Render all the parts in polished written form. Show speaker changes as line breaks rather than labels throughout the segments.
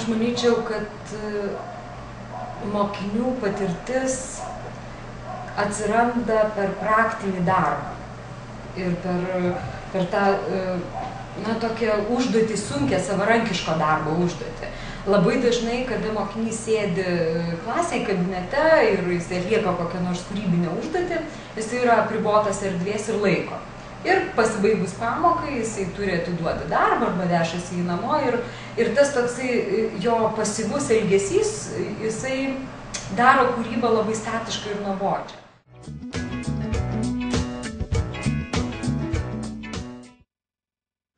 Aš manyčiau, kad mokinių patirtis atsiranda per praktinį darbą ir per tą tokią užduotį, sunkią savarankiško darbo užduotį. Labai dažnai, kada mokinys sėdi klasėje, kabinete ir jis atlieka kokią nors kūrybinę užduotį, jis yra apribotas erdvės ir laiko. Ir pasibaigus pamokai jisai turi atiduoti darbą arba nešasi jį namo ir tas toksai jo pasyvus elgesys, jisai daro kūrybą labai statišką ir nuobodžią.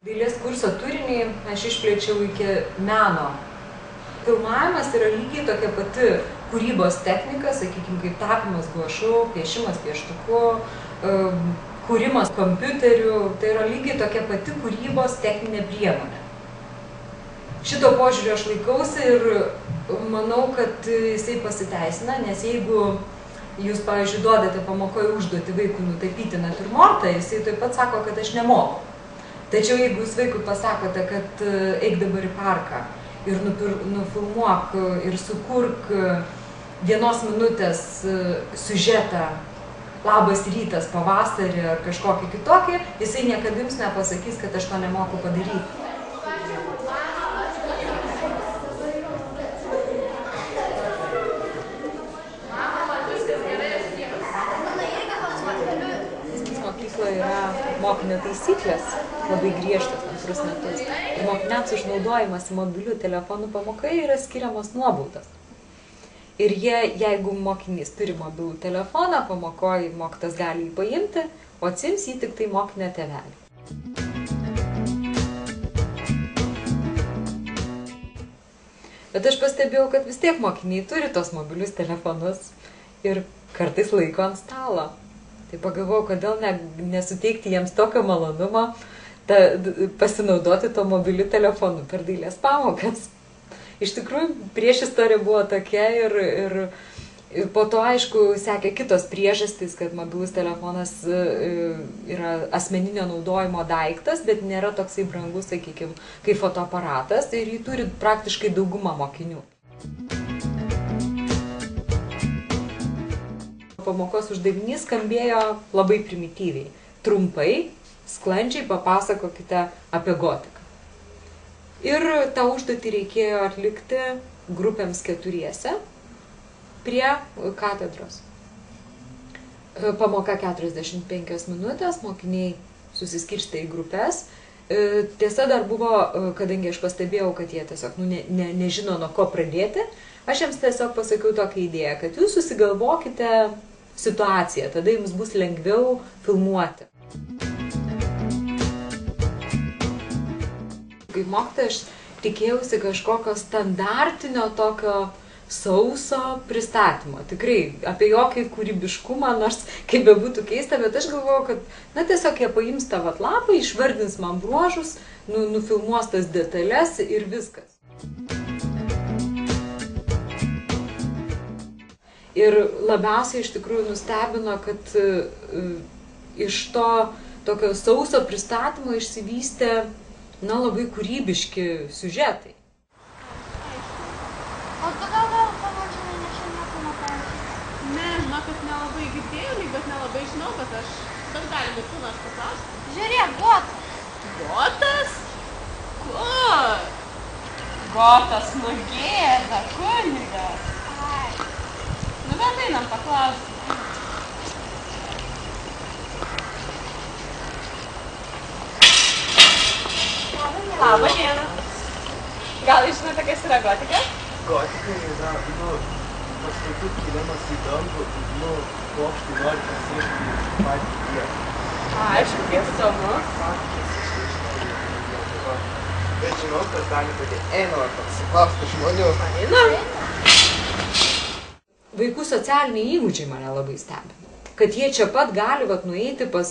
Dailės kurso turinį aš išplėčiau iki meno. Filmavimas yra lygiai tokia pati kūrybos technika, sakykime, kaip tapimas guašu, piešimas pieštuku, kūrimas kompiuteriu, tai yra lygiai tokia pati kūrybos techninė priemonė. Šito požiūrio aš laikausi ir manau, kad jisai pasiteisina, nes jeigu jūs, pavyzdžiui, duodate pamokoje užduoti vaikui nutapyti natiurmortą, jisai taip pat sako, kad aš nemoku. Tačiau jeigu jūs vaikui pasakote, kad eik dabar į parką ir nufilmuok ir sukurk 1 minutės siužetą Labas rytas pavasarį ar kažkokį kitokį, jisai niekada jums nepasakys, kad aš to nemoku padaryti. Mokykloje yra mokinio taisyklės, labai griežtas antrus metus. Ir mokiniams išnaudojimas mobilių telefonų pamokai yra skiriamas nuobaudos. Ir jeigu mokinys turi mobilų telefoną, pamokoje mokytojas gali jį paimti, o atsiims jį tik tai mokinio tėveliai. Bet aš pastebėjau, kad vis tiek mokiniai turi tos mobilius telefonus ir kartais laiko ant stalo. Tai pagalvojau, kodėl nesuteikti jiems tokio malonumo pasinaudoti to mobiliu telefonu per dailės pamokas. Iš tikrųjų, priešistorė buvo tokia ir po to, aišku, sekė kitos priežastys, kad mobilus telefonas yra asmeninio naudojimo daiktas, bet nėra toksai brangus, sakykime, kaip fotoaparatas ir jį turi praktiškai dauguma mokinių. Pamokos uždavinys skambėjo labai primityviai. Trumpai, sklandžiai papasakokite apie gotiką. Ir tą užduotį reikėjo atlikti grupėms 4 prie katedros. Pamoka 45 minutės, mokiniai susiskirstė į grupės. Tiesa dar buvo, kadangi aš pastebėjau, kad jie tiesiog nežino, nuo ko pradėti, aš jiems tiesiog pasakiau tokią idėją, kad jūs susigalvokite situaciją, tada jums bus lengviau filmuoti. Kaip mokytoja, aš tikėjausi kažkokio standartinio tokio sauso pristatymo. Tikrai, apie jokį kūrybiškumą, nors kaip bebūtų keista, bet aš galvojau, kad tiesiog jie paims tą lapą, išvardins man bruožus, nufilmuos tas detalės ir viskas. Ir labiausiai iš tikrųjų nustebino, kad iš to tokio sauso pristatymo išsivystė labai kūrybiški siužetai.
O tu gal pamočiai nieko neparašyti?
Ne, žinokit, nelabai girdėjau, bet nelabai žinau, kad aš... Bet gali būti, aš paklausiu.
Žiūrėk, Gotas.
Gotas? Kur?
Gotas nugėda, kunigas.
Ai.
Nu, bet einam paklausti. Labą dieną. Gal žinote, kas yra gotika?
Gotika yra, pastatų kilimas į dangų, plokštį nori pasiekti patį vietą.
Aišku, kaip įdomu.
Bet žinau, kas gali padėti. Einam, pasiklausti žmonių.
Einam.
Vaikų socialiniai įgūdžiai mane labai stebina. Kad jie čia pat gali nueiti pas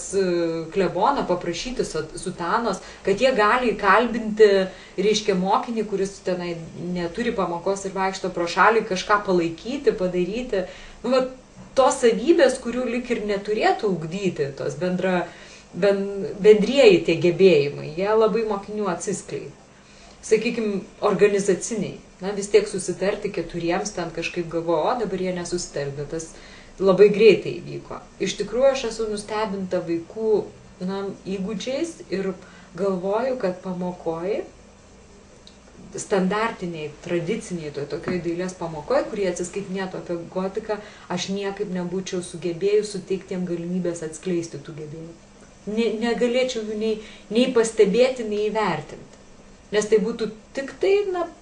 kleboną, paprašyti sutanos, kad jie gali įkalbinti, reiškia, mokinį, kuris tenai neturi pamokos ir vaikšto pro šalį, kažką palaikyti, padaryti. Tos savybės, kurių lik ir neturėtų ugdyti, tos bendrieji tie gebėjimai, jie labai mokinių atsiskleidžia. sakykime, organizaciniai. Na, vis tiek susitarti keturiems, ten kažkaip galvoju, o dabar jie nesusitarti, tas labai greitai įvyko. Iš tikrųjų, aš esu nustebinta vaikų įgūdžiais ir galvoju, kad pamokoji, standartiniai, tradiciniai, tokioj dailės pamokoje, kurie atsiskaitinėtų apie gotiką, aš niekaip nebūčiau sugebėjus suteikti jiem galimybės atskleisti tų gebėjimų. Negalėčiau jų nei pastebėti, nei įvertinti. Nes tai būtų tik tai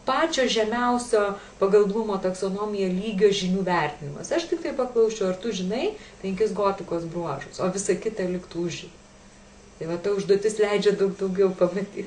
pačio žemiausio pagal Blumo taksonomiją lygio žinių vertinimas. Aš tik tai paklausčiau, ar tu žinai 5 gotikos bruožus, o visa kita liktų už jį. Tai va, ta užduotis leidžia daug daugiau pamatyti.